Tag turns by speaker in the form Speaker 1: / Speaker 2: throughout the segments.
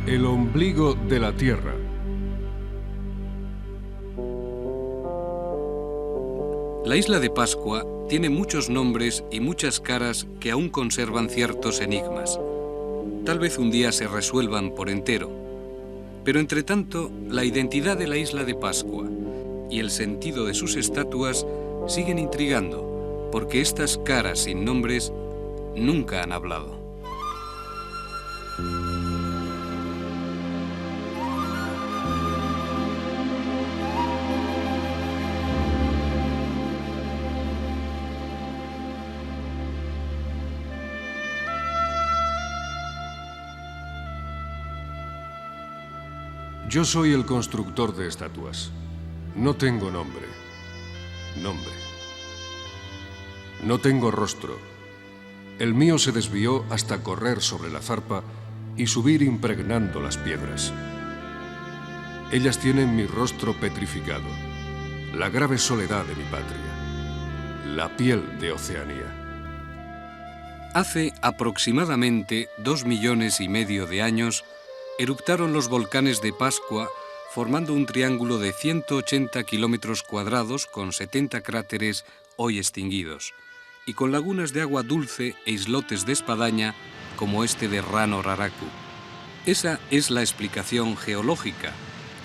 Speaker 1: El ombligo de la Tierra.
Speaker 2: La isla de Pascua tiene muchos nombres y muchas caras que aún conservan ciertos enigmas. Tal vez un día se resuelvan por entero. Pero entre tanto, la identidad de la isla de Pascua y el sentido de sus estatuas siguen intrigando, porque estas caras sin nombres nunca han hablado.
Speaker 1: Yo soy el constructor de estatuas. No tengo nombre. No tengo rostro. El mío se desvió hasta correr sobre la zarpa y subir impregnando las piedras. Ellas tienen mi rostro petrificado, la grave soledad de mi patria, la piel de Oceanía.
Speaker 2: Hace aproximadamente 2,5 millones de años, eruptaron los volcanes de Pascua, formando un triángulo de 180 kilómetros cuadrados con 70 cráteres hoy extinguidos, y con lagunas de agua dulce e islotes de espadaña como este de Rano Raraku. Esa es la explicación geológica,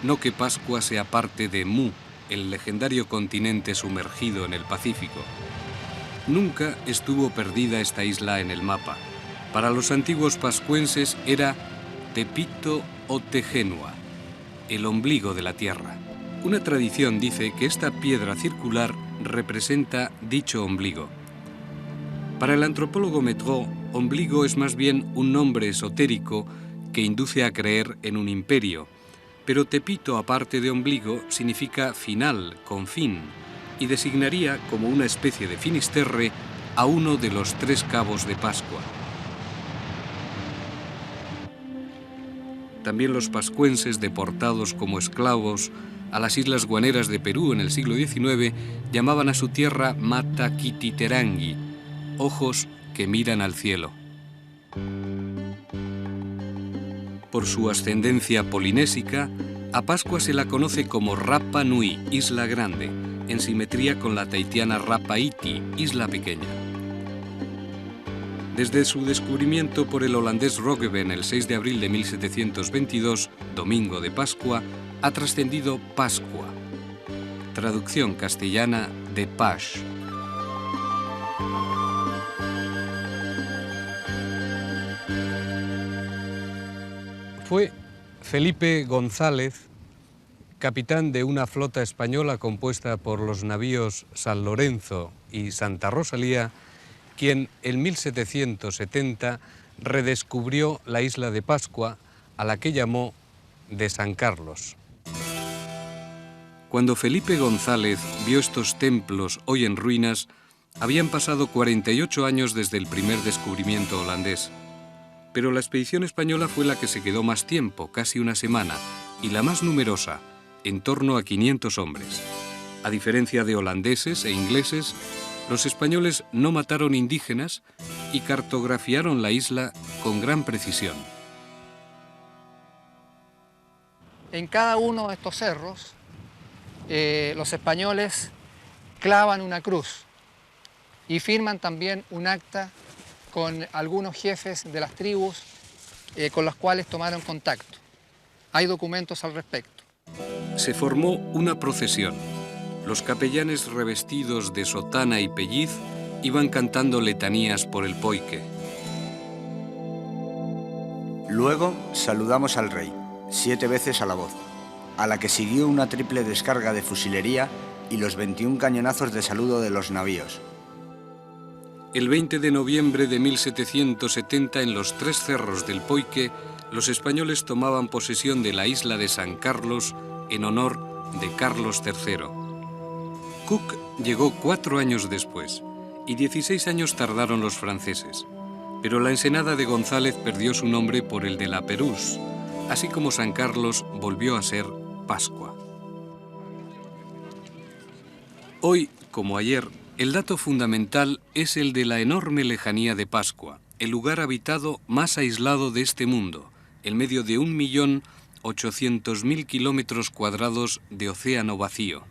Speaker 2: no que Pascua sea parte de Mu, el legendario continente sumergido en el Pacífico. Nunca estuvo perdida esta isla en el mapa. Para los antiguos pascuenses era Tepito o Tegenua, el ombligo de la tierra. Una tradición dice que esta piedra circular representa dicho ombligo. Para el antropólogo Metreau, ombligo es más bien un nombre esotérico que induce a creer en un imperio, pero Tepito, aparte de ombligo, significa final, confín, y designaría como una especie de Finisterre a uno de los 3 cabos de Pascua. También los pascuenses, deportados como esclavos a las islas guaneras de Perú en el siglo XIX, llamaban a su tierra Mata Kititerangi, ojos que miran al cielo. Por su ascendencia polinésica, a Pascua se la conoce como Rapa Nui, Isla Grande, en simetría con la tahitiana Rapa Iti, isla pequeña. Desde su descubrimiento por el holandés Roggeveen el 6 de abril de 1722, domingo de Pascua, ha trascendido Pascua, traducción castellana de Pasch. Fue Felipe González, capitán de una flota española compuesta por los navíos San Lorenzo y Santa Rosalía, quien en 1770 redescubrió la isla de Pascua, a la que llamó de San Carlos. Cuando Felipe González vio estos templos hoy en ruinas, habían pasado 48 años desde el primer descubrimiento holandés. Pero la expedición española fue la que se quedó más tiempo, casi una semana, y la más numerosa, en torno a 500 hombres. A diferencia de holandeses e ingleses, los españoles no mataron indígenas y cartografiaron la isla con gran precisión.
Speaker 3: En cada uno de estos cerros, los españoles clavan una cruz y firman también un acta con algunos jefes de las tribus con las cuales tomaron contacto. Hay documentos al respecto.
Speaker 2: Se formó una procesión. Los capellanes revestidos de sotana y pelliz iban cantando letanías por el Poike.
Speaker 4: Luego saludamos al rey, 7 veces a la voz, a la que siguió una triple descarga de fusilería y los 21 cañonazos de saludo de los navíos.
Speaker 2: El 20 de noviembre de 1770, en los 3 cerros del Poike, los españoles tomaban posesión de la isla de San Carlos en honor de Carlos III. Cook llegó 4 años después y 16 años tardaron los franceses, pero la ensenada de González perdió su nombre por el de la Perús, así como San Carlos volvió a ser Pascua. Hoy, como ayer, el dato fundamental es el de la enorme lejanía de Pascua, el lugar habitado más aislado de este mundo, en medio de 1.800.000 kilómetros cuadrados de océano vacío.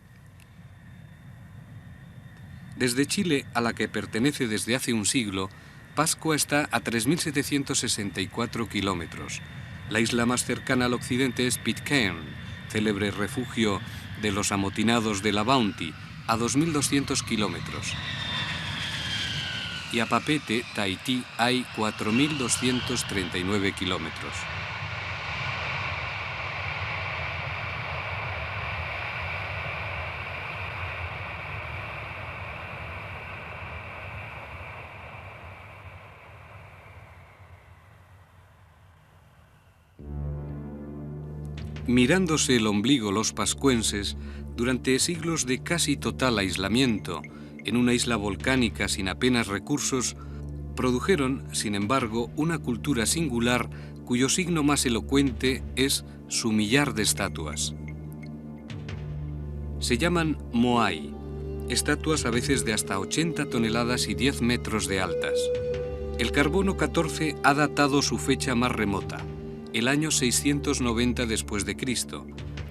Speaker 2: Desde Chile, a la que pertenece desde hace un siglo, Pascua está a 3.764 kilómetros. La isla más cercana al occidente es Pitcairn, célebre refugio de los amotinados de la Bounty, a 2.200 kilómetros. Y a Papeete, Tahití, hay 4.239 kilómetros. Mirándose el ombligo los pascuenses, durante siglos de casi total aislamiento, en una isla volcánica sin apenas recursos, produjeron, sin embargo, una cultura singular cuyo signo más elocuente es su millar de estatuas. Se llaman moai, estatuas a veces de hasta 80 toneladas y 10 metros de altas. El carbono 14 ha datado su fecha más remota, el año 690 después de Cristo,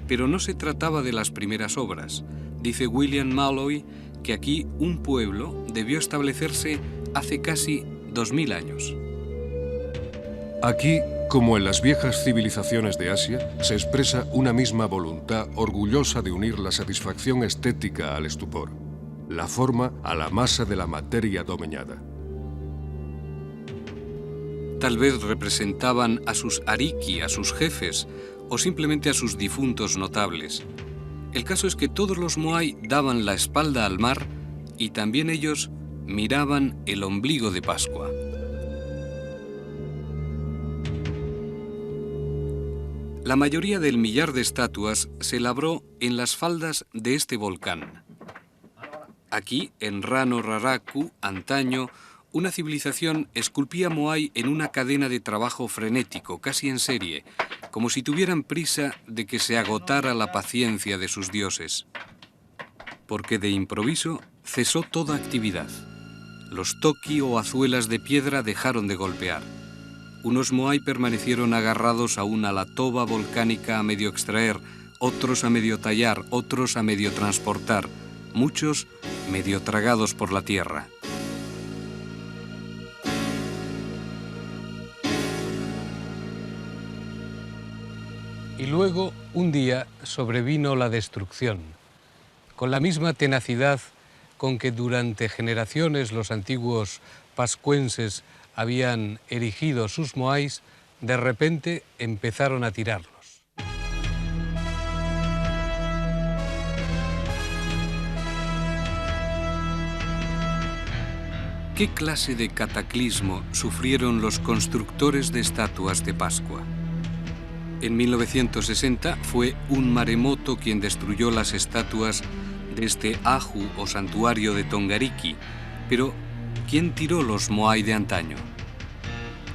Speaker 2: pero no se trataba de las primeras obras. Dice William Malloy que aquí un pueblo debió establecerse hace casi 2000 años.
Speaker 1: Aquí, como en las viejas civilizaciones de Asia, se expresa una misma voluntad orgullosa de unir la satisfacción estética al estupor, la forma a la masa de la materia domeñada.
Speaker 2: Tal vez representaban a sus ariki, a sus jefes, o simplemente a sus difuntos notables. El caso es que todos los moai daban la espalda al mar y también ellos miraban el ombligo de Pascua. La mayoría del millar de estatuas se labró en las faldas de este volcán. Aquí, en Rano Raraku, antaño, una civilización esculpía moai en una cadena de trabajo frenético, casi en serie, como si tuvieran prisa de que se agotara la paciencia de sus dioses. Porque de improviso cesó toda actividad. Los toki o azuelas de piedra dejaron de golpear. Unos moai permanecieron agarrados aún a la toba volcánica a medio extraer, otros a medio tallar, otros a medio transportar, muchos medio tragados por la tierra. Y luego, un día, sobrevino la destrucción. Con la misma tenacidad con que durante generaciones los antiguos pascuenses habían erigido sus moais, de repente empezaron a tirarlos. ¿Qué clase de cataclismo sufrieron los constructores de estatuas de Pascua? En 1960 fue un maremoto quien destruyó las estatuas de este aju o santuario de Tongariki, pero ¿quién tiró los moai de antaño?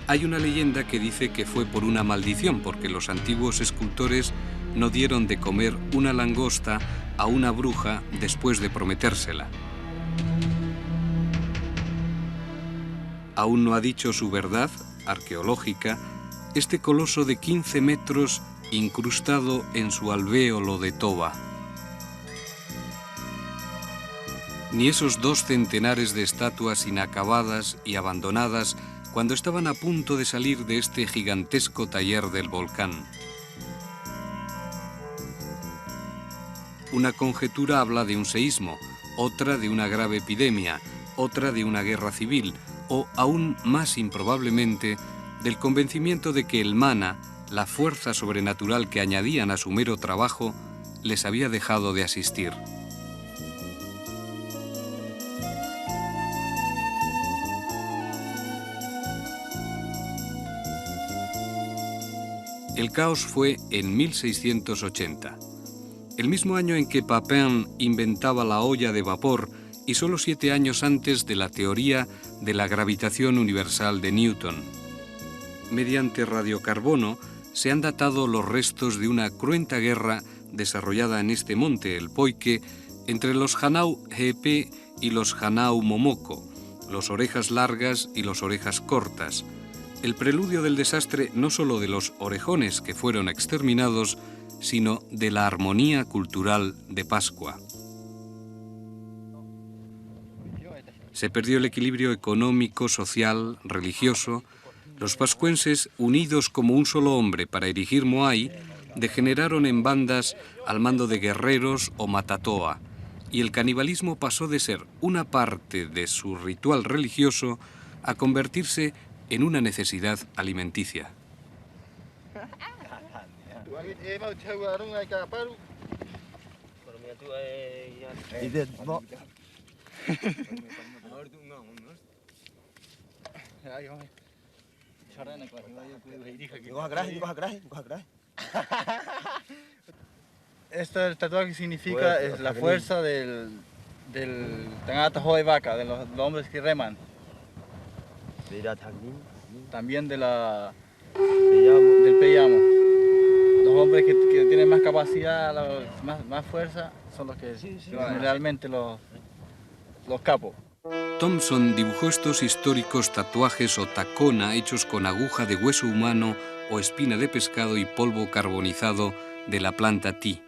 Speaker 2: Hay una leyenda que dice que fue por una maldición, porque los antiguos escultores no dieron de comer una langosta a una bruja después de prometérsela. Aún no ha dicho su verdad arqueológica este coloso de 15 metros incrustado en su alvéolo de toba. Ni esos 2 centenares de estatuas inacabadas y abandonadas cuando estaban a punto de salir de este gigantesco taller del volcán. Una conjetura habla de un seísmo, otra de una grave epidemia, otra de una guerra civil, o aún más improbablemente del convencimiento de que el mana, la fuerza sobrenatural que añadían a su mero trabajo, les había dejado de asistir. El caos fue en 1680, el mismo año en que Papin inventaba la olla de vapor y solo 7 años antes de la teoría de la gravitación universal de Newton. Mediante radiocarbono se han datado los restos de una cruenta guerra desarrollada en este monte, el Poike, entre los Hanau Hepe y los Hanau Momoko, los orejas largas y los orejas cortas, el preludio del desastre no solo de los orejones que fueron exterminados, sino de la armonía cultural de Pascua. Se perdió el equilibrio económico, social, religioso. Los pascuenses, unidos como un solo hombre para erigir moai, degeneraron en bandas al mando de guerreros o matatoa, y el canibalismo pasó de ser una parte de su ritual religioso a convertirse en una necesidad alimenticia.
Speaker 5: Este tatuaje significa es la fuerza del Tangata Hoe Vaca, de los hombres que reman. También del Peyamo. Los hombres que tienen más capacidad, más fuerza, son los que realmente los capos.
Speaker 2: Thompson dibujó estos históricos tatuajes o tacona hechos con aguja de hueso humano o espina de pescado y polvo carbonizado de la planta ti.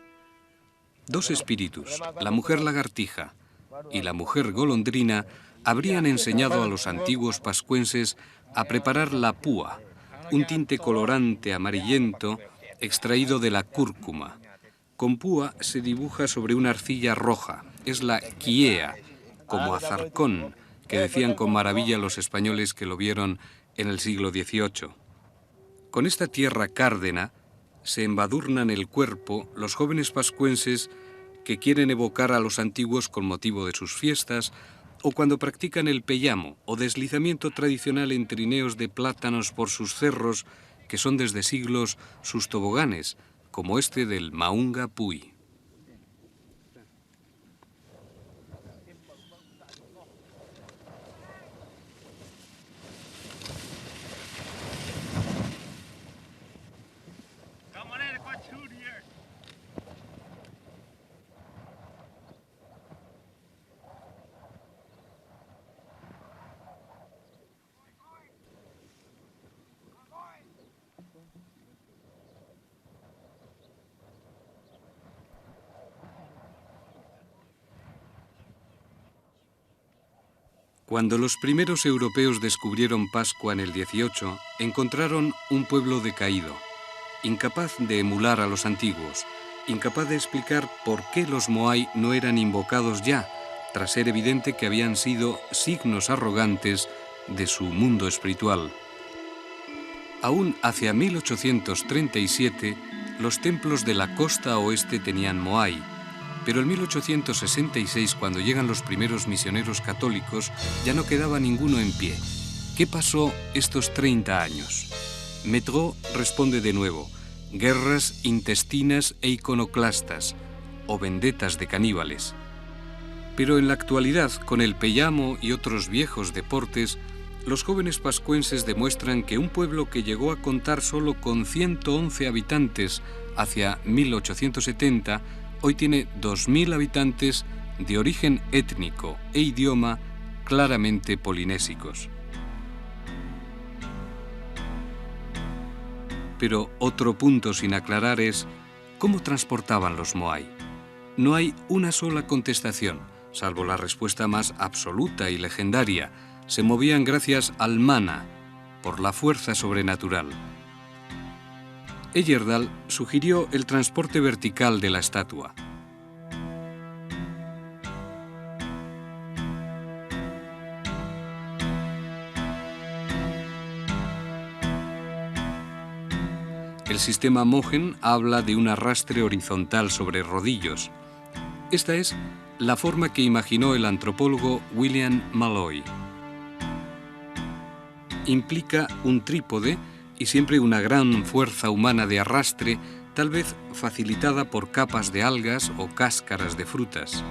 Speaker 2: 2 espíritus, la mujer lagartija y la mujer golondrina, habrían enseñado a los antiguos pascuenses a preparar la púa, un tinte colorante amarillento extraído de la cúrcuma. Con púa se dibuja sobre una arcilla roja, es la quiea, como azarcón, que decían con maravilla los españoles que lo vieron en el siglo XVIII. Con esta tierra cárdena se embadurnan el cuerpo los jóvenes pascuenses que quieren evocar a los antiguos con motivo de sus fiestas o cuando practican el peyamo o deslizamiento tradicional en trineos de plátanos por sus cerros, que son desde siglos sus toboganes, como este del Maunga Pui. Cuando los primeros europeos descubrieron Pascua en el 18, encontraron un pueblo decaído, incapaz de emular a los antiguos, incapaz de explicar por qué los Moai no eran invocados ya, tras ser evidente que habían sido signos arrogantes de su mundo espiritual. Aún hacia 1837, los templos de la costa oeste tenían Moai, pero en 1866, cuando llegan los primeros misioneros católicos, ya no quedaba ninguno en pie. ¿Qué pasó estos 30 años? Métraux responde de nuevo: guerras intestinas e iconoclastas, o vendetas de caníbales. Pero en la actualidad, con el peyamo y otros viejos deportes, los jóvenes pascuenses demuestran que un pueblo que llegó a contar solo con 111 habitantes hacia 1870, hoy tiene 2.000 habitantes de origen étnico e idioma claramente polinésicos. Pero otro punto sin aclarar es cómo transportaban los Moai. No hay una sola contestación, salvo la respuesta más absoluta y legendaria: se movían gracias al mana, por la fuerza sobrenatural. Heyerdahl sugirió el transporte vertical de la estatua. El sistema Mogen habla de un arrastre horizontal sobre rodillos. Esta es la forma que imaginó el antropólogo William Malloy. Implica un trípode y siempre una gran fuerza humana de arrastre, tal vez facilitada por capas de algas o cáscaras de frutas.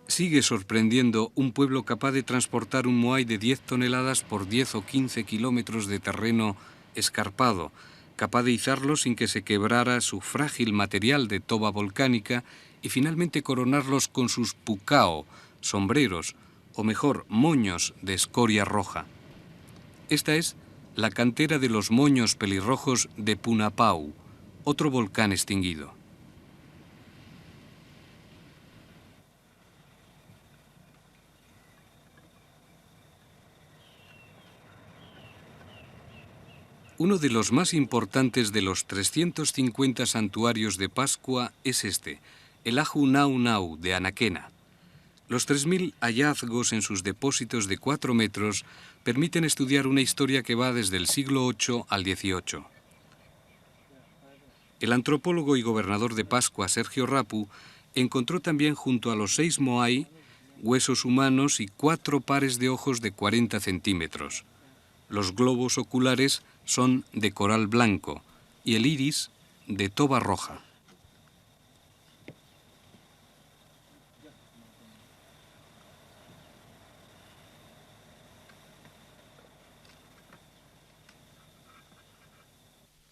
Speaker 2: Sigue sorprendiendo un pueblo capaz de transportar un Moai de 10 toneladas por 10 o 15 kilómetros de terreno escarpado, capaz de izarlo sin que se quebrara su frágil material de toba volcánica y finalmente coronarlos con sus pukao, sombreros, o mejor, moños de escoria roja. Esta es la cantera de los moños pelirrojos de Punapau, otro volcán extinguido. Uno de los más importantes de los 350 santuarios de Pascua es este, el Ahu Nau Nau de Anaquena. Los 3.000 hallazgos en sus depósitos de 4 metros permiten estudiar una historia que va desde el siglo VIII al XVIII. El antropólogo y gobernador de Pascua, Sergio Rapu, encontró también junto a los 6 Moai huesos humanos y 4 pares de ojos de 40 centímetros. Los globos oculares son de coral blanco y el iris de toba roja.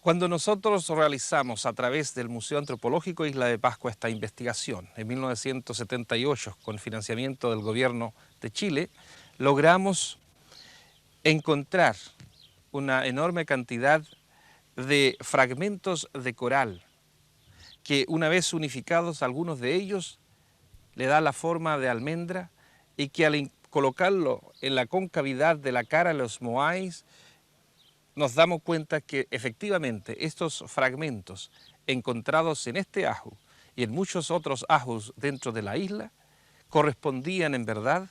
Speaker 6: Cuando nosotros realizamos a través del Museo Antropológico Isla de Pascua esta investigación en 1978 con financiamiento del gobierno de Chile, logramos encontrar una enorme cantidad de fragmentos de coral que, una vez unificados, algunos de ellos le da la forma de almendra y que al colocarlo en la concavidad de la cara de los Moais nos damos cuenta que efectivamente estos fragmentos encontrados en este ajú y en muchos otros ajus dentro de la isla correspondían en verdad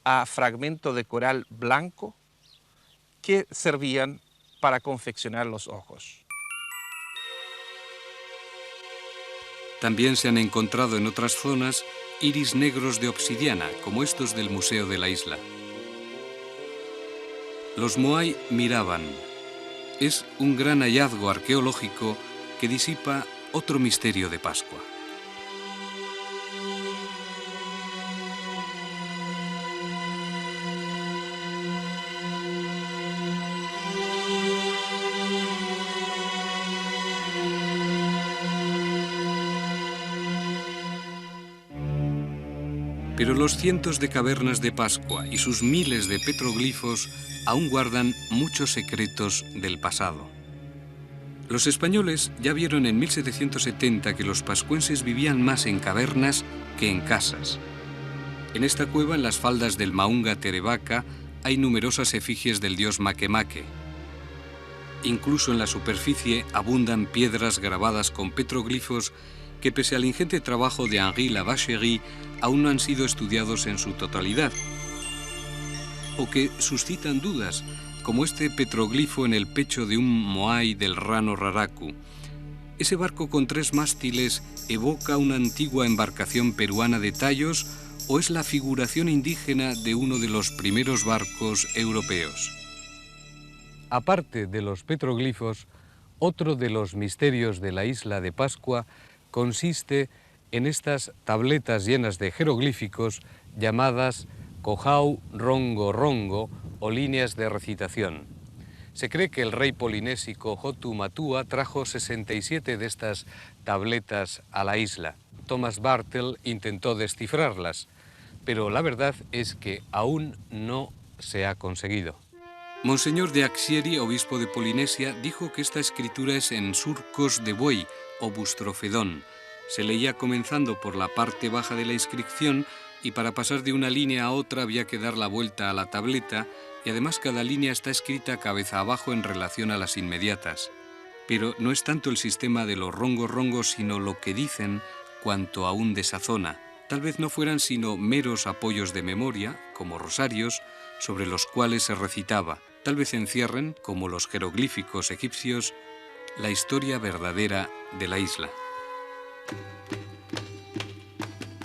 Speaker 6: a fragmentos de coral blanco que servían para confeccionar los ojos.
Speaker 2: También se han encontrado en otras zonas iris negros de obsidiana, como estos del Museo de la Isla. Los Moai miraban. Es un gran hallazgo arqueológico que disipa otro misterio de Pascua. Pero los cientos de cavernas de Pascua y sus miles de petroglifos aún guardan muchos secretos del pasado. Los españoles ya vieron en 1770 que los pascuenses vivían más en cavernas que en casas. En esta cueva, en las faldas del Maunga Terevaca, hay numerosas efigies del dios Makemake. Incluso en la superficie abundan piedras grabadas con petroglifos que, pese al ingente trabajo de Henri Lavacherie, aún no han sido estudiados en su totalidad, o que suscitan dudas, como este petroglifo en el pecho de un moai del Rano Raraku. Ese barco con 3 mástiles evoca una antigua embarcación peruana de tallos o es la figuración indígena de uno de los primeros barcos europeos. Aparte de los petroglifos, otro de los misterios de la isla de Pascua consiste en estas tabletas llenas de jeroglíficos llamadas Kohau Rongo Rongo o líneas de recitación. Se cree que el rey polinésico Hotu Matua trajo 67 de estas tabletas a la isla. Thomas Bartel intentó descifrarlas, pero la verdad es que aún no se ha conseguido. Monseñor de Axieri, obispo de Polinesia, dijo que esta escritura es en surcos de buey o bustrofedón. Se leía comenzando por la parte baja de la inscripción y para pasar de una línea a otra había que dar la vuelta a la tableta y además cada línea está escrita cabeza abajo en relación a las inmediatas. Pero no es tanto el sistema de los rongos sino lo que dicen cuanto aún desazona. Tal vez no fueran sino meros apoyos de memoria, como rosarios, sobre los cuales se recitaba. Tal vez encierren, como los jeroglíficos egipcios, la historia verdadera de la isla.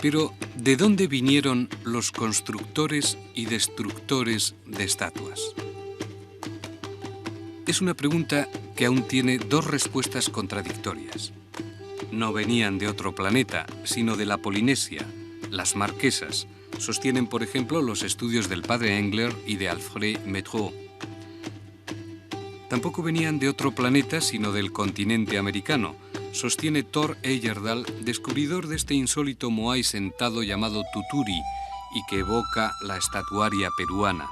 Speaker 2: Pero, ¿de dónde vinieron los constructores y destructores de estatuas? Es una pregunta que aún tiene 2 respuestas contradictorias. No venían de otro planeta, sino de la Polinesia, las Marquesas, sostienen, por ejemplo, los estudios del padre Engler y de Alfred Métraux. Tampoco venían de otro planeta, sino del continente americano, sostiene Thor Heyerdahl, descubridor de este insólito moai sentado llamado tuturi y que evoca la estatuaria peruana.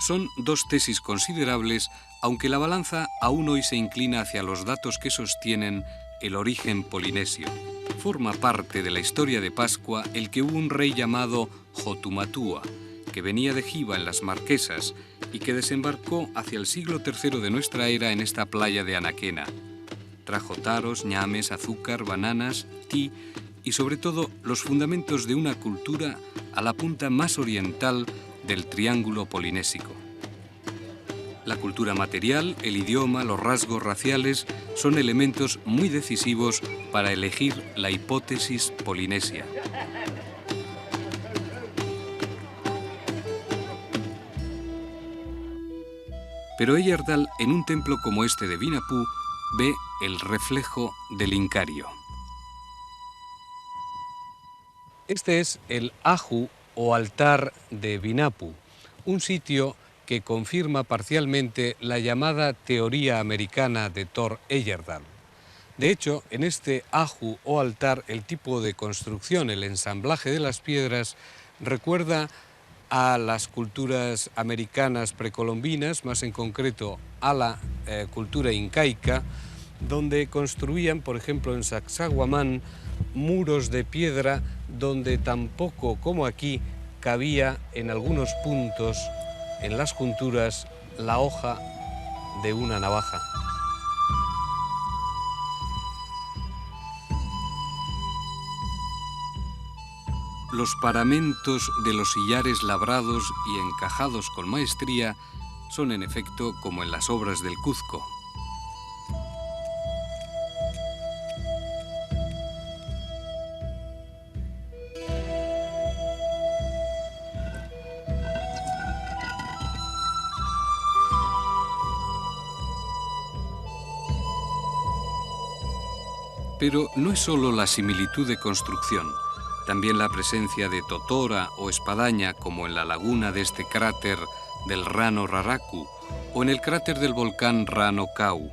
Speaker 2: Son 2 tesis considerables, aunque la balanza aún hoy se inclina hacia los datos que sostienen el origen polinesio. Forma parte de la historia de Pascua el que hubo un rey llamado Hotumatua, que venía de Jiva en las Marquesas y que desembarcó hacia el siglo III de nuestra era en esta playa de Anaquena. Trajo taros, ñames, azúcar, bananas, ti y sobre todo los fundamentos de una cultura a la punta más oriental del triángulo polinésico. La cultura material, el idioma, los rasgos raciales son elementos muy decisivos para elegir la hipótesis polinesia. Pero Heyerdahl, en un templo como este de Vinapú, ve el reflejo del Incario. Este es el Aju o altar de Vinapú, un sitio que confirma parcialmente la llamada teoría americana de Thor Heyerdahl. De hecho, en este Aju o altar, el tipo de construcción, el ensamblaje de las piedras, recuerda a las culturas americanas precolombinas, más en concreto a la cultura incaica, donde construían, por ejemplo, en Sacsayhuamán, muros de piedra donde tampoco, como aquí, cabía en algunos puntos, en las junturas, la hoja de una navaja. Los paramentos de los sillares labrados y encajados con maestría son en efecto como en las obras del Cuzco. Pero no es solo la similitud de construcción, también la presencia de totora o espadaña, como en la laguna de este cráter del Rano Raraku o en el cráter del volcán Rano Kau.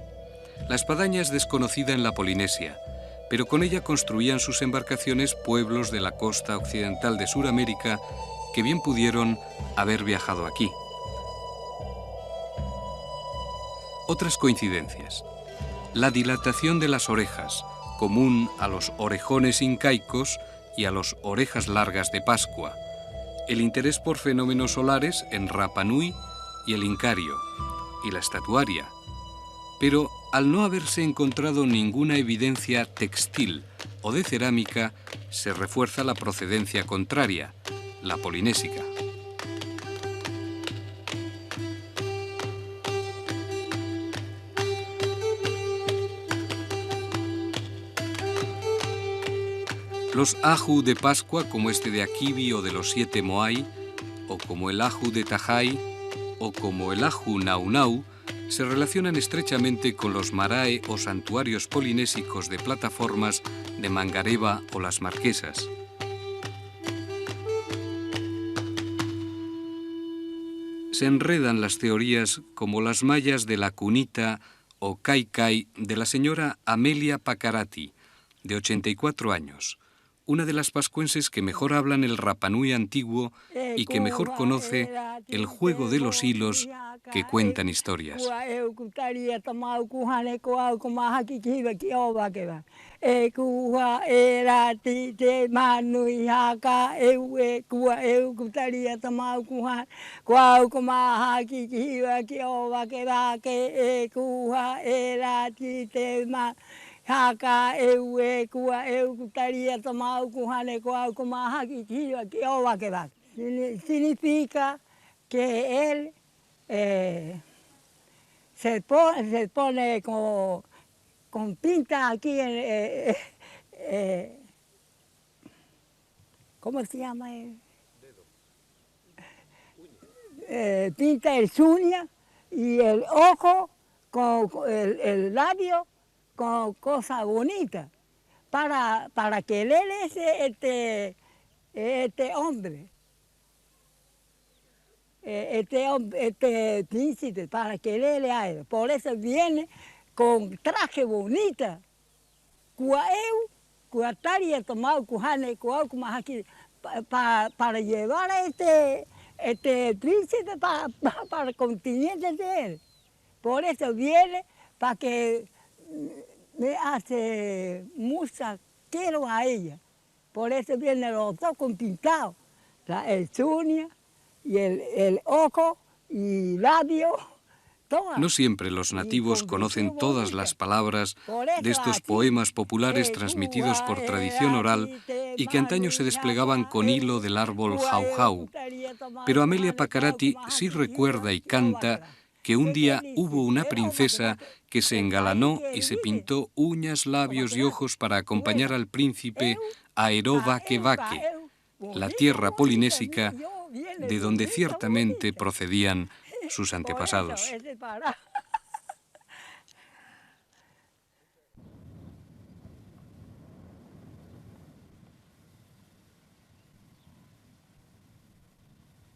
Speaker 2: La espadaña es desconocida en la Polinesia, pero con ella construían sus embarcaciones pueblos de la costa occidental de Sudamérica que bien pudieron haber viajado aquí. Otras coincidencias. La dilatación de las orejas, común a los orejones incaicos y a los orejas largas de Pascua, el interés por fenómenos solares en Rapa Nui y el Incario, y la estatuaria. Pero al no haberse encontrado ninguna evidencia textil o de cerámica, se refuerza la procedencia contraria, la polinésica. Los aju de Pascua, como este de Akibi o de los 7 Moai, o como el aju de Tajai, o como el aju Naunau, se relacionan estrechamente con los marae o santuarios polinésicos de plataformas de Mangareva o las Marquesas. Se enredan las teorías como las mallas de la cunita o Kaikai de la señora Amelia Pacarati, de 84 años, una de las pascuenses que mejor hablan el Rapa Nui antiguo y que mejor conoce el juego de los hilos que cuentan historias.
Speaker 7: Significa que él se pone con pinta aquí ¿cómo se llama? Pinta el uña y el ojo con el labio con cosas bonitas para que él es este hombre. Este príncipe, para que él a él. Por eso viene con traje bonita. Para llevar a este príncipe para el continente de él. Por eso viene para que me hace mucha quiero a ella. Por eso viene los dos con pintados. El uña y el ojo y labio.
Speaker 2: No siempre los nativos conocen todas las palabras de estos poemas populares transmitidos por tradición oral y que antaño se desplegaban con hilo del árbol jau-jau. Pero Amelia Pacarati sí recuerda y canta que un día hubo una princesa que se engalanó y se pintó uñas, labios y ojos para acompañar al príncipe a Erovaque-Vaque, la tierra polinésica de donde ciertamente procedían sus antepasados.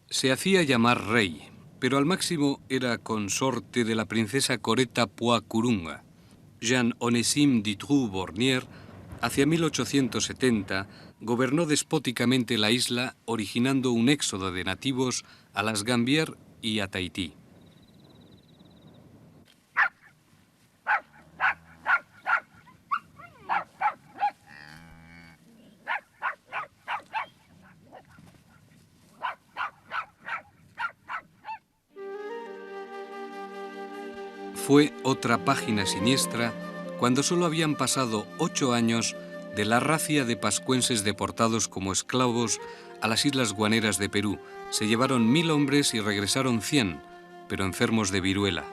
Speaker 2: Se hacía llamar rey, pero al máximo era consorte de la princesa Coreta Poa-Kurunga. Jean Onésime Dutroux-Bornier, hacia 1870, gobernó despóticamente la isla, originando un éxodo de nativos a las Gambier y a Tahití. Fue otra página siniestra cuando solo habían pasado 8 años de la racia de pascuenses deportados como esclavos a las islas guaneras de Perú. Se llevaron 1000 hombres y regresaron 100, pero enfermos de viruela.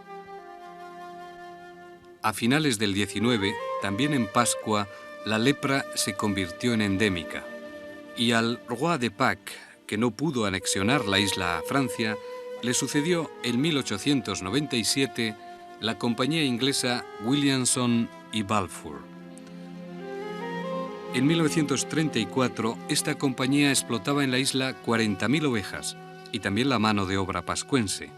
Speaker 2: A finales del 19, también en Pascua, la lepra se convirtió en endémica. Y al Roi de Pâques, que no pudo anexionar la isla a Francia, le sucedió en 1897 la compañía inglesa Williamson y Balfour. En 1934, esta compañía explotaba en la isla 40.000 ovejas y también la mano de obra pascuense.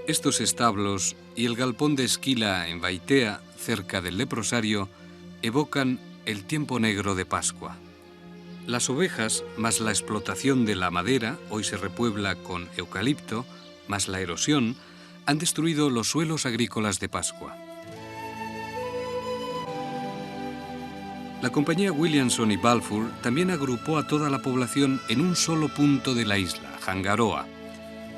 Speaker 2: Estos establos y el galpón de Esquila en Baitea, cerca del leprosario, evocan el tiempo negro de Pascua. Las ovejas, más la explotación de la madera, hoy se repuebla con eucalipto, más la erosión, han destruido los suelos agrícolas de Pascua. La compañía Williamson y Balfour también agrupó a toda la población en un solo punto de la isla, Hangaroa.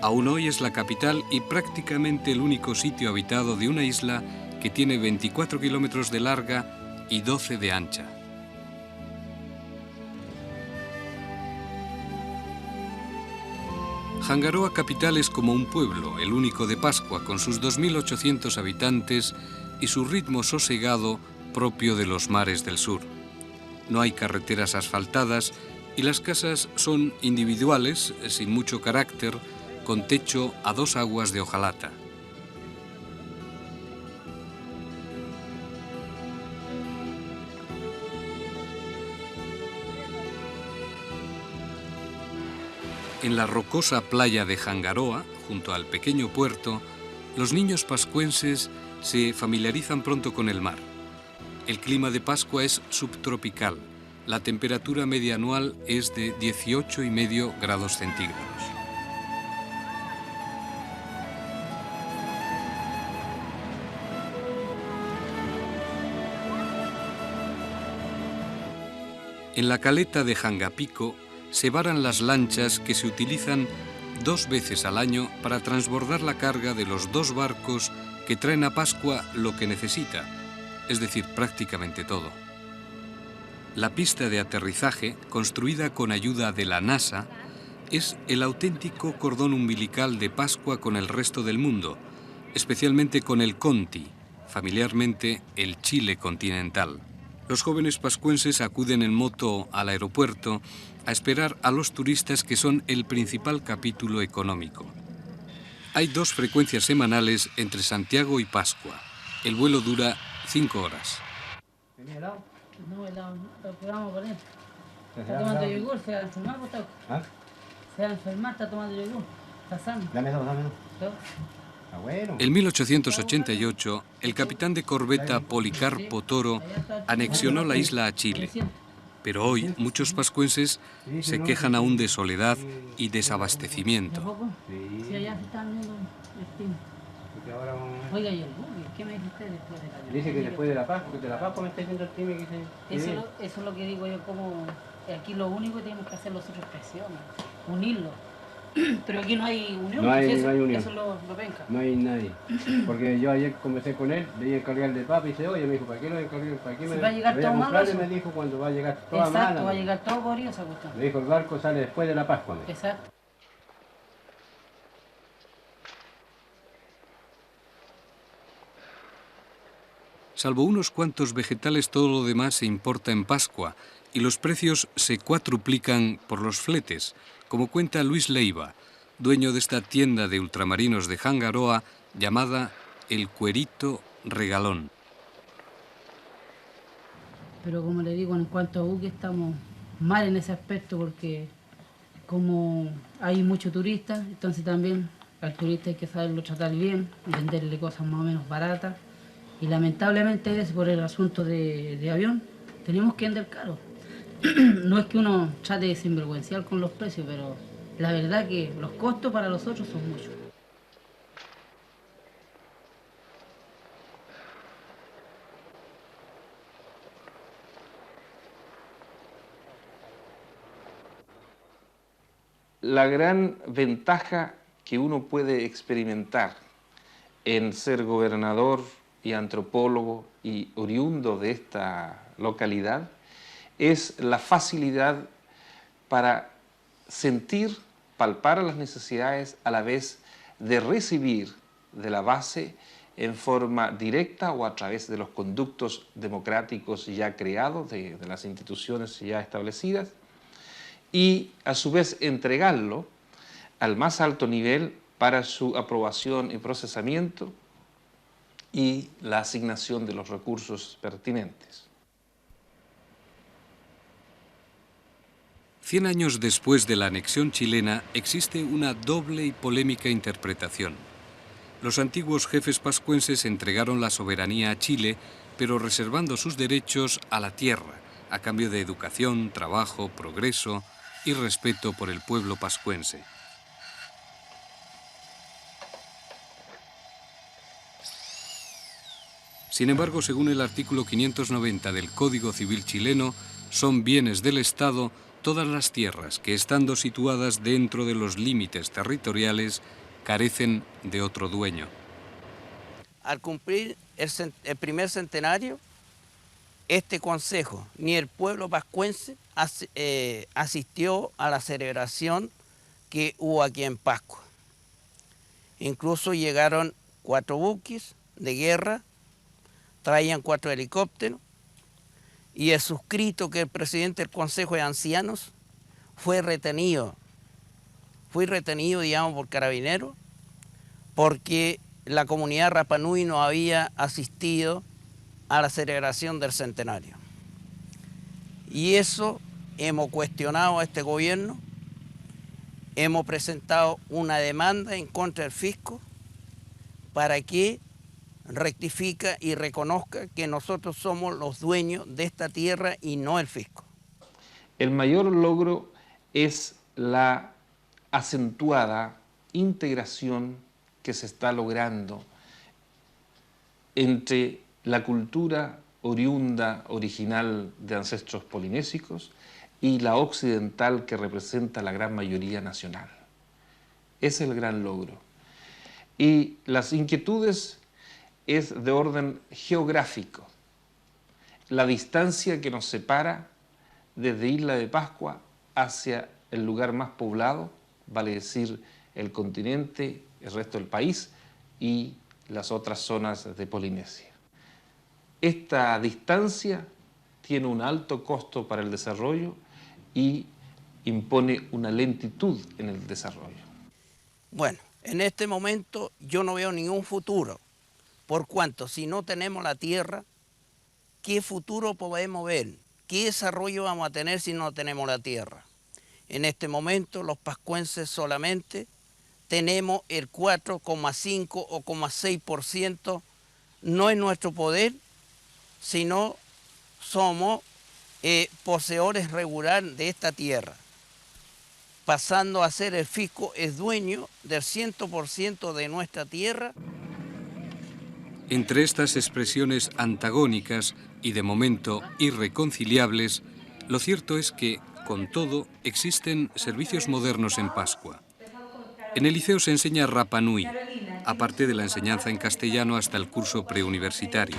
Speaker 2: Aún hoy es la capital y prácticamente el único sitio habitado de una isla que tiene 24 kilómetros de larga y 12 de ancha. Hangaroa capital es como un pueblo, el único de Pascua, con sus 2.800 habitantes y su ritmo sosegado propio de los mares del sur. No hay carreteras asfaltadas y las casas son individuales, sin mucho carácter, con techo a 2 aguas de hojalata. En la rocosa playa de Hangaroa, junto al pequeño puerto, los niños pascuenses se familiarizan pronto con el mar. El clima de Pascua es subtropical. La temperatura media anual es de 18,5 grados centígrados. En la caleta de Hangapico se varan las lanchas que se utilizan 2 veces al año para transbordar la carga de los 2 barcos que traen a Pascua lo que necesita, es decir, prácticamente todo. La pista de aterrizaje, construida con ayuda de la NASA, es el auténtico cordón umbilical de Pascua con el resto del mundo, especialmente con el Conti, familiarmente el Chile continental. Los jóvenes pascuenses acuden en moto al aeropuerto a esperar a los turistas que son el principal capítulo económico. Hay 2 frecuencias semanales entre Santiago y Pascua. El vuelo dura 5 horas.
Speaker 8: ¿Tenía helado? No, helado, lo que vamos a poner. Está tomando yogur, se va a enfermar, Gustavo. ¿Ah? Se va a enfermar, está tomando yogur. Está sano.
Speaker 9: Dame 2.
Speaker 8: Ah,
Speaker 9: bueno.
Speaker 2: En 1888, el capitán de corbeta Policarpo Toro anexionó la isla a Chile. Pero hoy muchos pascuenses se quejan aún de soledad y desabastecimiento.
Speaker 8: Sí, allá se están viendo destino. Oiga, ¿y el buggy? ¿Qué me dijiste después de la...
Speaker 9: Dice que después de la Pascua me está diciendo el time que se...
Speaker 8: Eso es lo que digo yo, como aquí lo único que tenemos que hacer nosotros es presión, unirlo. Pero aquí no hay unión,
Speaker 9: no hay unión.
Speaker 8: Eso lo penca.
Speaker 9: No hay nadie. Porque yo ayer conversé con él, le iba a encargar de papa y dice, oye, me dijo, ¿para qué lo encargué? ¿Para qué me
Speaker 8: va a llegar todo malo?
Speaker 9: Me dijo cuando va a llegar toda mala.
Speaker 8: Exacto, va a llegar todo podrido esa cuestión.
Speaker 9: Me dijo, el barco sale después de la Pascua.
Speaker 8: Exacto.
Speaker 2: Salvo unos cuantos vegetales, todo lo demás se importa en Pascua y los precios se cuatruplican por los fletes, como cuenta Luis Leiva, dueño de esta tienda de ultramarinos de Hangaroa llamada El Cuerito Regalón.
Speaker 8: Pero como le digo, en cuanto a buque estamos mal en ese aspecto porque como hay muchos turistas, entonces también al turista hay que saberlo tratar bien y venderle cosas más o menos baratas. Y lamentablemente es por el asunto de avión, tenemos que vender caro. No es que uno trate de sinvergüenciar con los precios, pero la verdad que los costos para los otros son muchos.
Speaker 6: La gran ventaja que uno puede experimentar en ser gobernador y antropólogo y oriundo de esta localidad es la facilidad para sentir, palpar las necesidades a la vez de recibir de la base en forma directa o a través de los conductos democráticos ya creados, de las instituciones ya establecidas, y a su vez entregarlo al más alto nivel para su aprobación y procesamiento y la asignación de los recursos pertinentes.
Speaker 2: 100 años después de la anexión chilena existe una doble y polémica interpretación. Los antiguos jefes pascuenses entregaron la soberanía a Chile, pero reservando sus derechos a la tierra, a cambio de educación, trabajo, progreso y respeto por el pueblo pascuense. Sin embargo, según el artículo 590 del Código Civil chileno, son bienes del Estado todas las tierras que, estando situadas dentro de los límites territoriales, carecen de otro dueño.
Speaker 10: Al cumplir el primer centenario, este consejo ni el pueblo pascuense asistió a la celebración que hubo aquí en Pascua. Incluso llegaron 4 buques de guerra, traían 4 helicópteros, y el suscrito que el presidente del Consejo de Ancianos fue retenido, digamos, por carabineros, porque la comunidad Rapa Nui no había asistido a la celebración del centenario. Y eso hemos cuestionado a este gobierno, hemos presentado una demanda en contra del fisco para que rectifique y reconozca que nosotros somos los dueños de esta tierra y no el fisco.
Speaker 6: El mayor logro es la acentuada integración que se está logrando entre la cultura oriunda, original de ancestros polinésicos y la occidental que representa la gran mayoría nacional. Ese es el gran logro. Y las inquietudes es de orden geográfico. La distancia que nos separa desde Isla de Pascua hacia el lugar más poblado, vale decir el continente, el resto del país y las otras zonas de Polinesia. Esta distancia tiene un alto costo para el desarrollo y impone una lentitud en el desarrollo.
Speaker 10: Bueno, en este momento yo no veo ningún futuro, por cuanto si no tenemos la tierra, ¿qué futuro podemos ver? ¿Qué desarrollo vamos a tener si no tenemos la tierra? En este momento los pascuenses solamente tenemos el 4,5 o 6%, no en nuestro poder, sino somos poseedores regulares de esta tierra, pasando a ser el fisco es dueño del 100% de nuestra tierra.
Speaker 2: Entre estas expresiones antagónicas y de momento irreconciliables, lo cierto es que, con todo, existen servicios modernos en Pascua. En el liceo se enseña Rapa Nui, aparte de la enseñanza en castellano hasta el curso preuniversitario.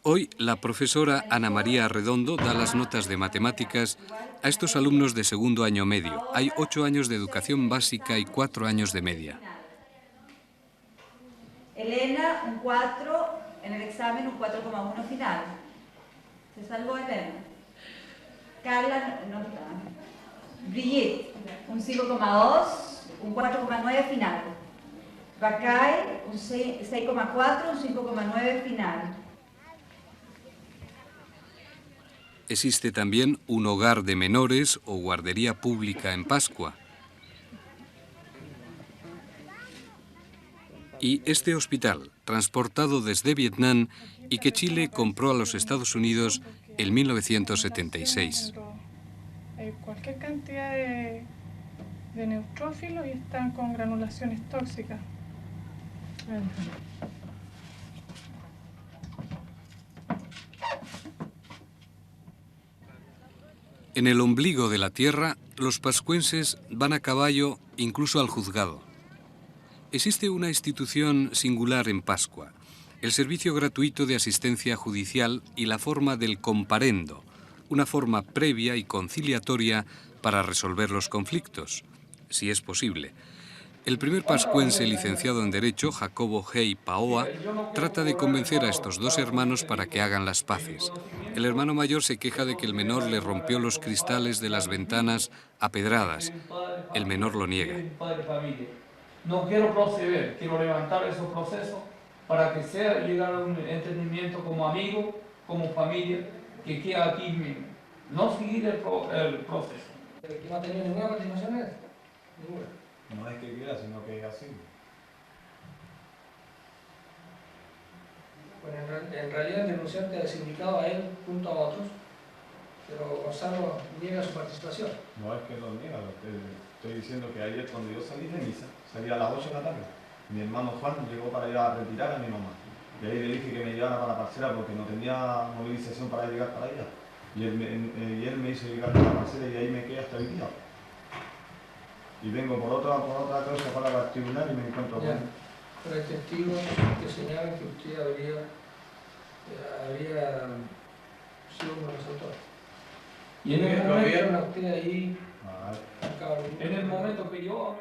Speaker 2: Hoy la profesora Ana María Arredondo da las notas de matemáticas a estos alumnos de segundo año medio. Hay 8 años de educación básica y 4 años de media.
Speaker 11: Elena, un 4, en el examen un 4,1 final. ¿Se salvó Elena? Carla, no está. Brigitte, un 5,2, un 4,9 final. Bacay, un 6,4, un 5,9 final.
Speaker 2: Existe también un hogar de menores o guardería pública en Pascua. Y este hospital, transportado desde Vietnam y que Chile compró a los Estados Unidos en 1976.
Speaker 12: Cualquier cantidad de neutrófilos y están con granulaciones tóxicas.
Speaker 2: En el ombligo de la tierra, los pascuenses van a caballo incluso al juzgado. Existe una institución singular en Pascua, el servicio gratuito de asistencia judicial y la forma del comparendo, una forma previa y conciliatoria para resolver los conflictos, si es posible. El primer pascuense licenciado en Derecho, Jacobo Hey Paoa, trata de convencer a estos 2 hermanos para que hagan las paces. El hermano mayor se queja de que el menor le rompió los cristales de las ventanas a pedradas. El menor lo niega.
Speaker 13: No quiero proceder, quiero levantar esos procesos para que sea llegar a un entendimiento como amigo, como familia, que queda aquí mismo. No seguir el proceso.
Speaker 14: ¿Que no ha tenido ninguna continuación?
Speaker 15: Ninguna. No es que quiera, sino que es así.
Speaker 14: Bueno, en realidad el denunciante ha desindicado a él junto a otros, pero Gonzalo niega su participación.
Speaker 15: No es que lo niega, estoy diciendo que ayer cuando yo salí de misa, salí a las 8 de la tarde, mi hermano Juan llegó para ir a retirar a mi mamá. Y ahí le dije que me llevara para la parcela porque no tenía movilización para llegar para allá. Y él me hizo llegar para la parcela y ahí me quedé hasta el día. Y vengo por otra causa para el tribunal y me encuentro con él.
Speaker 14: Pero hay testigos que señalan que usted habría sido un asaltador.
Speaker 13: Y en el momento,
Speaker 14: usted ahí,
Speaker 13: en el momento que yo...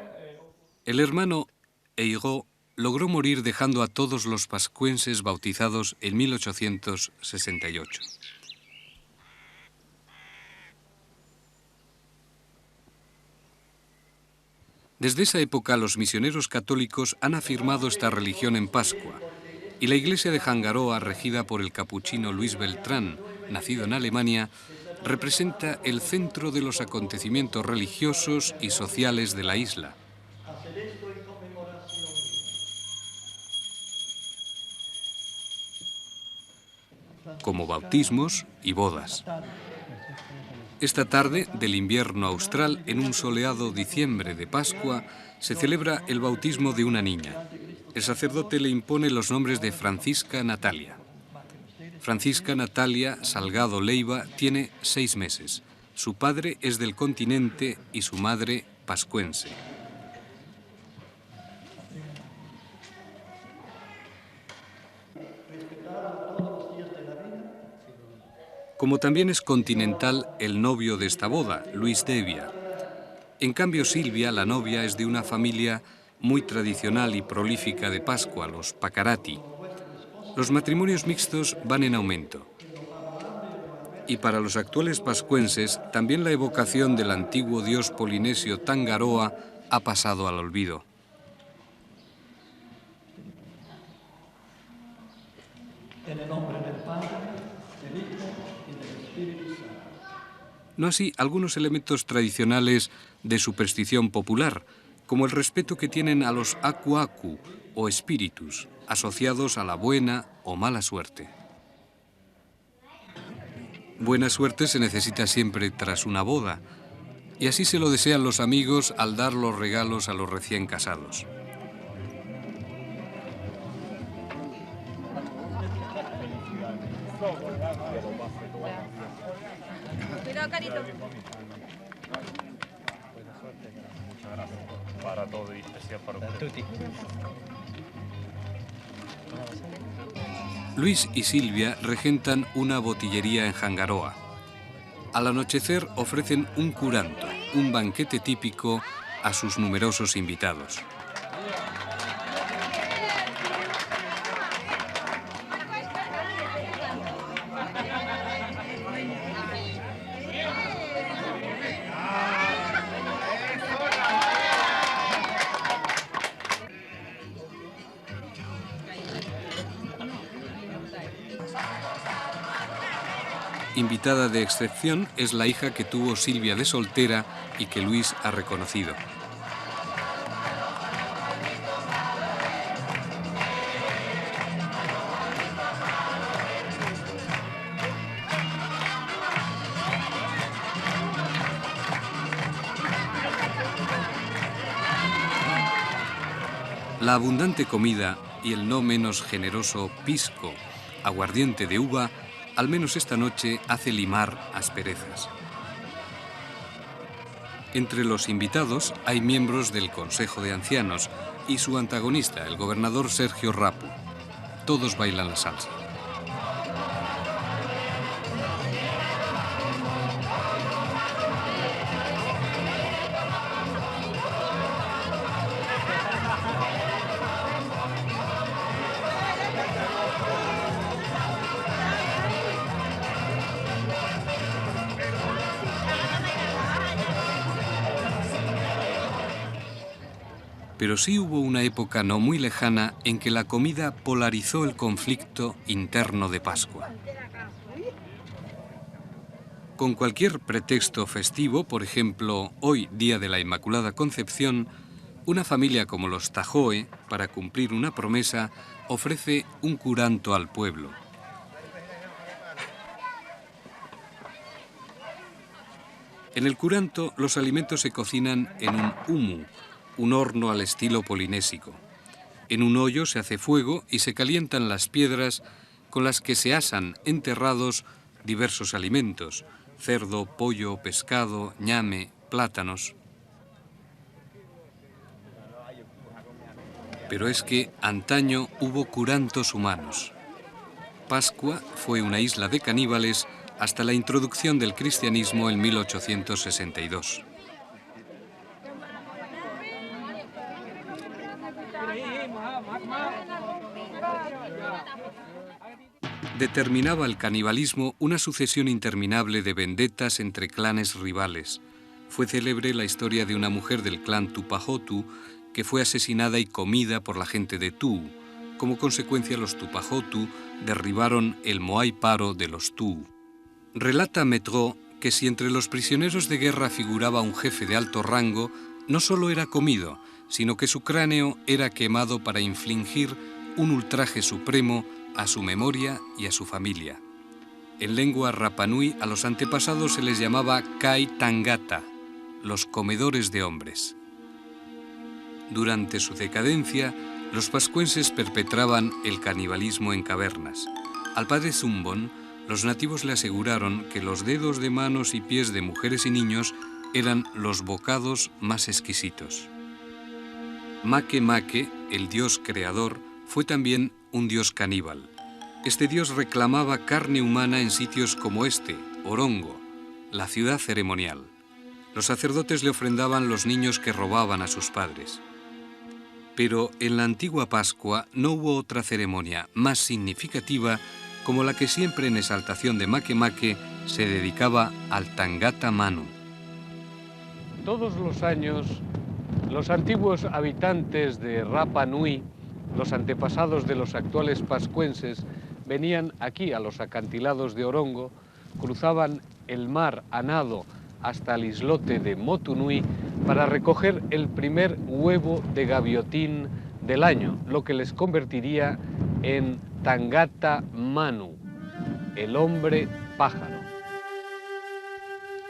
Speaker 2: El hermano Eigo logró morir dejando a todos los pascuenses bautizados en 1868. Desde esa época los misioneros católicos han afirmado esta religión en Pascua, y la iglesia de Hangaroa, regida por el capuchino Luis Beltrán, nacido en Alemania, representa el centro de los acontecimientos religiosos y sociales de la isla. Como bautismos y bodas. Esta tarde del invierno austral, en un soleado diciembre de Pascua, se celebra el bautismo de una niña. El sacerdote le impone los nombres de Francisca Natalia. Francisca Natalia Salgado Leiva tiene 6 meses. Su padre es del continente y su madre pascuense. Como también es continental el novio de esta boda, Luis Devia. En cambio, Silvia, la novia, es de una familia muy tradicional y prolífica de Pascua, los Pacarati. Los matrimonios mixtos van en aumento. Y para los actuales pascuenses, también la evocación del antiguo dios polinesio Tangaroa ha pasado al olvido.
Speaker 16: En el nombre del Padre, del Hijo y del Espíritu Santo.
Speaker 2: No así algunos elementos tradicionales de superstición popular, como el respeto que tienen a los aku-aku o espíritus, asociados a la buena o mala suerte. Buena suerte se necesita siempre tras una boda, y así se lo desean los amigos al dar los regalos a los recién casados.
Speaker 17: Cuidado, Carito.
Speaker 15: Muchas gracias. Para todo y especial para usted.
Speaker 2: Luis y Silvia regentan una botillería en Hangaroa. Al anochecer ofrecen un curanto, un banquete típico, a sus numerosos invitados. Invitada de excepción es la hija que tuvo Silvia de soltera y que Luis ha reconocido. La abundante comida y el no menos generoso pisco, aguardiente de uva, al menos esta noche hace limar asperezas. Entre los invitados hay miembros del Consejo de Ancianos y su antagonista, el gobernador Sergio Rapu. Todos bailan la salsa. Pero sí hubo una época no muy lejana en que la comida polarizó el conflicto interno de Pascua. Con cualquier pretexto festivo, por ejemplo, hoy, Día de la Inmaculada Concepción, una familia como los Tajoe, para cumplir una promesa, ofrece un curanto al pueblo. En el curanto, los alimentos se cocinan en un humu, un horno al estilo polinésico. En un hoyo se hace fuego y se calientan las piedras con las que se asan enterrados diversos alimentos: cerdo, pollo, pescado, ñame, plátanos. Pero es que antaño hubo curantos humanos. Pascua fue una isla de caníbales hasta la introducción del cristianismo en 1862. Determinaba el canibalismo una sucesión interminable de vendetas entre clanes rivales. Fue célebre la historia de una mujer del clan Tupahotu que fue asesinada y comida por la gente de Tuu. Como consecuencia, los Tupahotu derribaron el Moai Paro de los Tuu. Relata Metro que si entre los prisioneros de guerra figuraba un jefe de alto rango, no solo era comido, sino que su cráneo era quemado para infligir un ultraje supremo a su memoria y a su familia. En lengua Rapanui a los antepasados se les llamaba Kai Tangata, los comedores de hombres. Durante su decadencia, los pascuenses perpetraban el canibalismo en cavernas. Al padre Zumbon, los nativos le aseguraron que los dedos de manos y pies de mujeres y niños eran los bocados más exquisitos. Make Make, el dios creador, fue también un dios caníbal. Este dios reclamaba carne humana en sitios como este, Orongo, la ciudad ceremonial. Los sacerdotes le ofrendaban los niños que robaban a sus padres. Pero en la antigua Pascua no hubo otra ceremonia más significativa como la que siempre en exaltación de Make Make se dedicaba al Tangata Manu.
Speaker 18: Todos los años, los antiguos habitantes de Rapa Nui, los antepasados de los actuales pascuenses, venían aquí a los acantilados de Orongo, cruzaban el mar a nado hasta el islote de Motunui para recoger el primer huevo de gaviotín del año, lo que les convertiría en Tangata Manu, el hombre pájaro.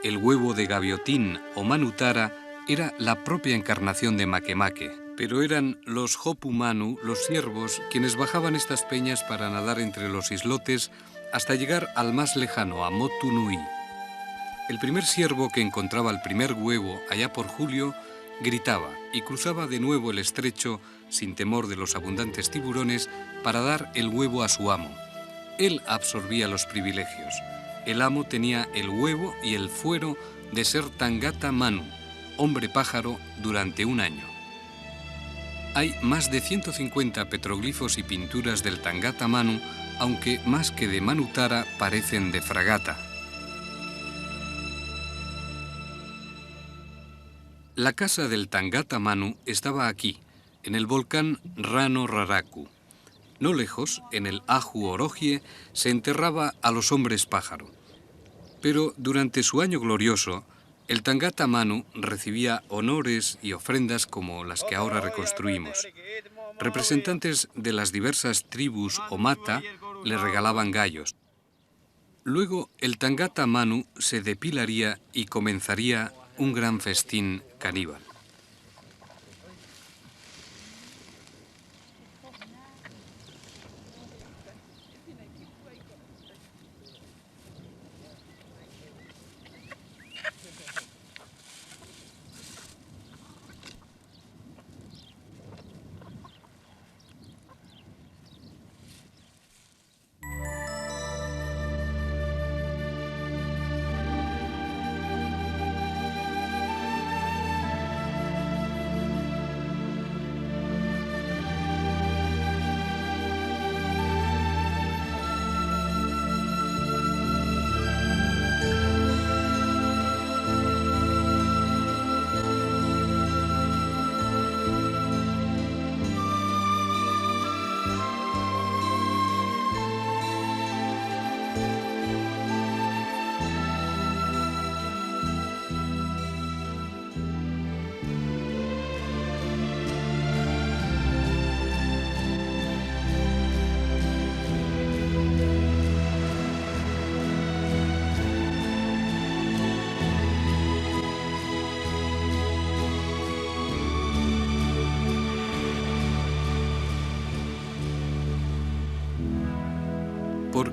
Speaker 2: El huevo de gaviotín o manutara era la propia encarnación de Make Make, pero eran los Hopu Manu, los ciervos, quienes bajaban estas peñas para nadar entre los islotes hasta llegar al más lejano, a Motunui. El primer ciervo que encontraba el primer huevo allá por julio gritaba y cruzaba de nuevo el estrecho sin temor de los abundantes tiburones para dar el huevo a su amo. Él absorbía los privilegios. El amo tenía el huevo y el fuero de ser Tangata Manu, hombre pájaro, durante un año. Hay más de 150 petroglifos y pinturas del Tangata Manu, aunque más que de manutara parecen de fragata. La casa del Tangata Manu estaba aquí, en el volcán Rano Raraku. No lejos, en el Ahu Orogie, se enterraba a los hombres pájaro. Pero durante su año glorioso, el Tangata Manu recibía honores y ofrendas como las que ahora reconstruimos. Representantes de las diversas tribus o mata le regalaban gallos. Luego el Tangata Manu se depilaría y comenzaría un gran festín caníbal.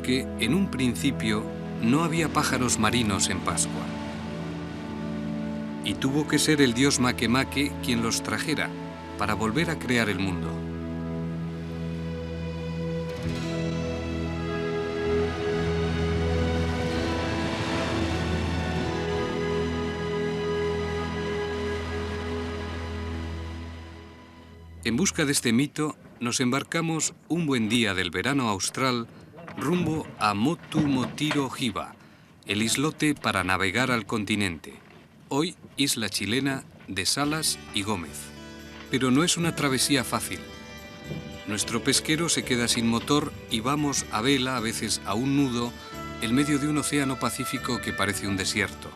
Speaker 2: porque en un principio no había pájaros marinos en Pascua. Y tuvo que ser el dios Makemake quien los trajera para volver a crear el mundo. En busca de este mito, nos embarcamos un buen día del verano austral rumbo a Motu Motiro Hiva, el islote para navegar al continente, hoy isla chilena de Salas y Gómez. Pero no es una travesía fácil. Nuestro pesquero se queda sin motor y vamos a vela, a veces a un nudo, en medio de un océano Pacífico que parece un desierto.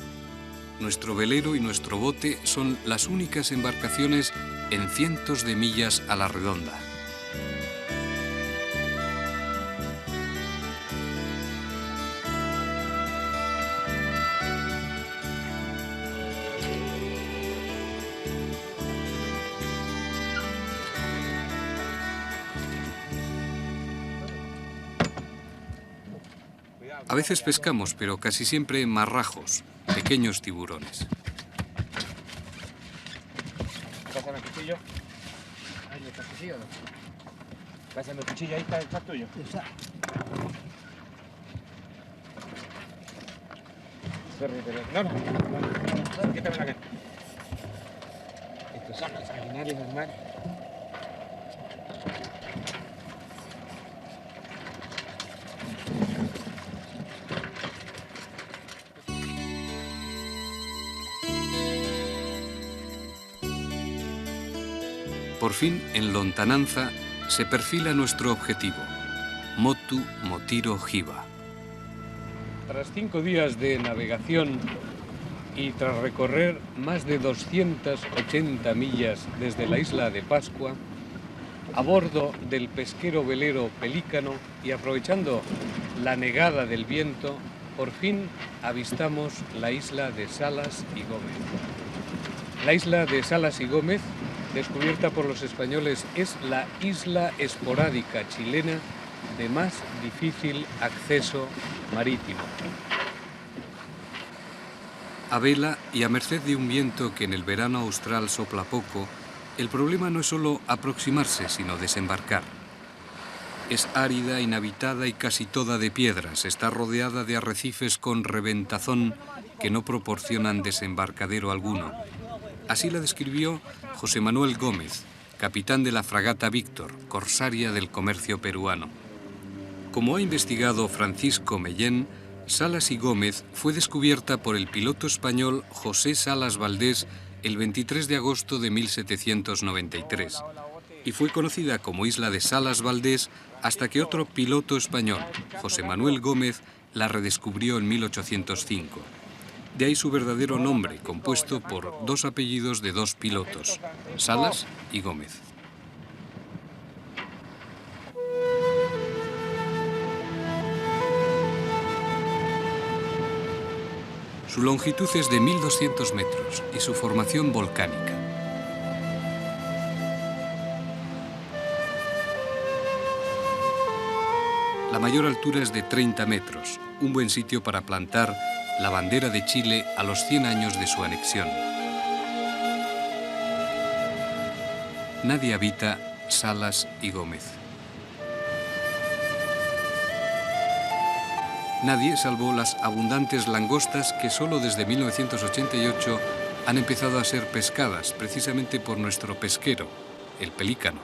Speaker 2: Nuestro velero y nuestro bote son las únicas embarcaciones en cientos de millas a la redonda. A veces pescamos, pero casi siempre marrajos, pequeños tiburones.
Speaker 9: Pásame el cuchillo.
Speaker 14: Ahí está el cuchillo, ¿no?
Speaker 9: Pásame el cuchillo, ahí está tuyo. No, quítame la cara. Estos son los sanguinarios del mar.
Speaker 2: Por fin, en lontananza, se perfila nuestro objetivo, Motu Motiro Hiva.
Speaker 18: Tras 5 días de navegación y tras recorrer más de 280 millas desde la isla de Pascua, a bordo del pesquero velero Pelícano y aprovechando la negada del viento, por fin avistamos la isla de Salas y Gómez. La isla de Salas y Gómez, descubierta por los españoles, es la isla esporádica chilena de más difícil acceso marítimo.
Speaker 2: A vela y a merced de un viento que en el verano austral sopla poco, el problema no es solo aproximarse, sino desembarcar. Es árida, inhabitada y casi toda de piedras. Está rodeada de arrecifes con reventazón que no proporcionan desembarcadero alguno. Así la describió José Manuel Gómez, capitán de la fragata Víctor, corsaria del comercio peruano. Como ha investigado Francisco Mellén, Salas y Gómez fue descubierta por el piloto español José Salas Valdés el 23 de agosto de 1793 y fue conocida como isla de Salas Valdés hasta que otro piloto español, José Manuel Gómez, la redescubrió en 1805. De ahí su verdadero nombre, compuesto por 2 apellidos de 2 pilotos, Salas y Gómez. Su longitud es de 1.200 metros y su formación volcánica. La mayor altura es de 30 metros, un buen sitio para plantar la bandera de Chile a los 100 años de su anexión. Nadie habita Salas y Gómez. Nadie, salvo las abundantes langostas que solo desde 1988 han empezado a ser pescadas, precisamente por nuestro pesquero, el Pelícano.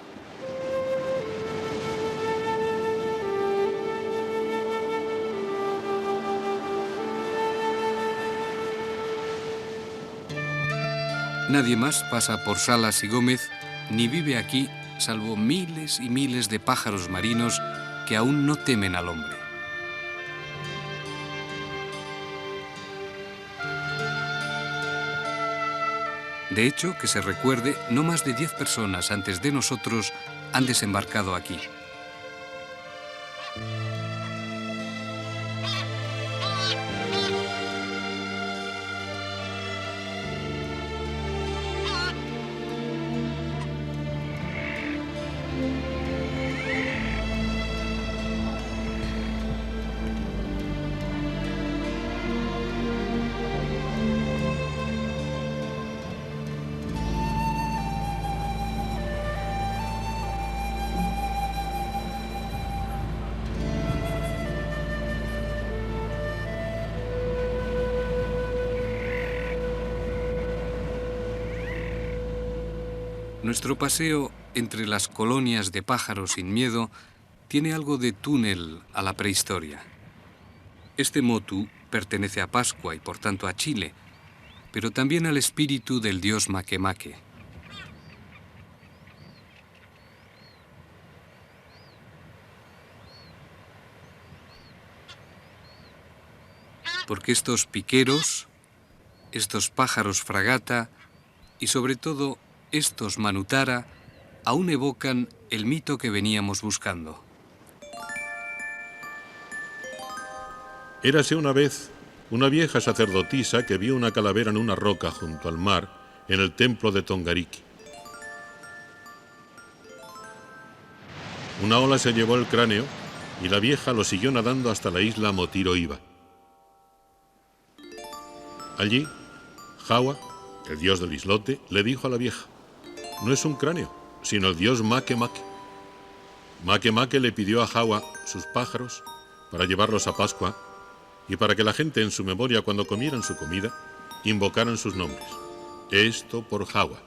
Speaker 2: Nadie más pasa por Salas y Gómez, ni vive aquí, salvo miles y miles de pájaros marinos que aún no temen al hombre. De hecho, que se recuerde, no más de 10 personas antes de nosotros han desembarcado aquí. Nuestro paseo entre las colonias de pájaros sin miedo tiene algo de túnel a la prehistoria. Este motu pertenece a Pascua y por tanto a Chile, pero también al espíritu del dios Makemake. Porque estos piqueros, estos pájaros fragata y sobre todo estos manutara aún evocan el mito que veníamos buscando.
Speaker 19: Érase una vez una vieja sacerdotisa que vio una calavera en una roca junto al mar en el templo de Tongariki. Una ola se llevó el cráneo y la vieja lo siguió nadando hasta la isla Motiro-Iba. Allí, Hawa, el dios del islote, le dijo a la vieja: no es un cráneo, sino el dios Makemake. Makemake le pidió a Hawa sus pájaros para llevarlos a Pascua y para que la gente en su memoria, cuando comieran su comida, invocaran sus nombres. Esto por Hawa,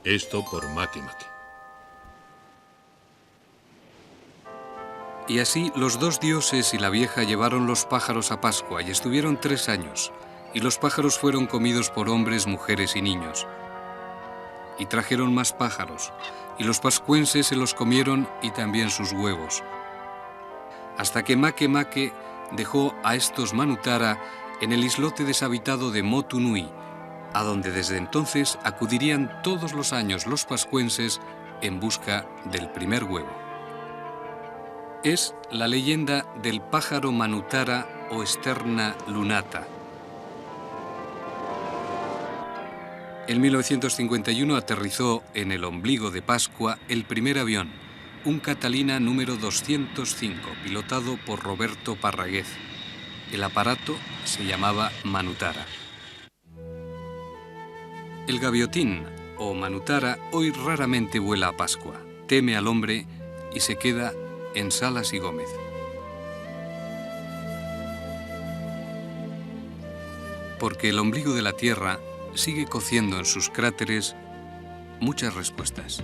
Speaker 19: esto por Makemake.
Speaker 2: Y así los dos dioses y la vieja llevaron los pájaros a Pascua y estuvieron 3 años, y los pájaros fueron comidos por hombres, mujeres y niños. Y trajeron más pájaros, y los pascuenses se los comieron y también sus huevos. Hasta que Makemake dejó a estos manutara en el islote deshabitado de Motu Nui, a donde desde entonces acudirían todos los años los pascuenses en busca del primer huevo. Es la leyenda del pájaro manutara o Sterna lunata. En 1951 aterrizó en el ombligo de Pascua el primer avión, un Catalina número 205, pilotado por Roberto Parraguez. El aparato se llamaba Manutara. El gaviotín, o manutara, hoy raramente vuela a Pascua, teme al hombre y se queda en Salas y Gómez. Porque el ombligo de la Tierra sigue cociendo en sus cráteres muchas respuestas.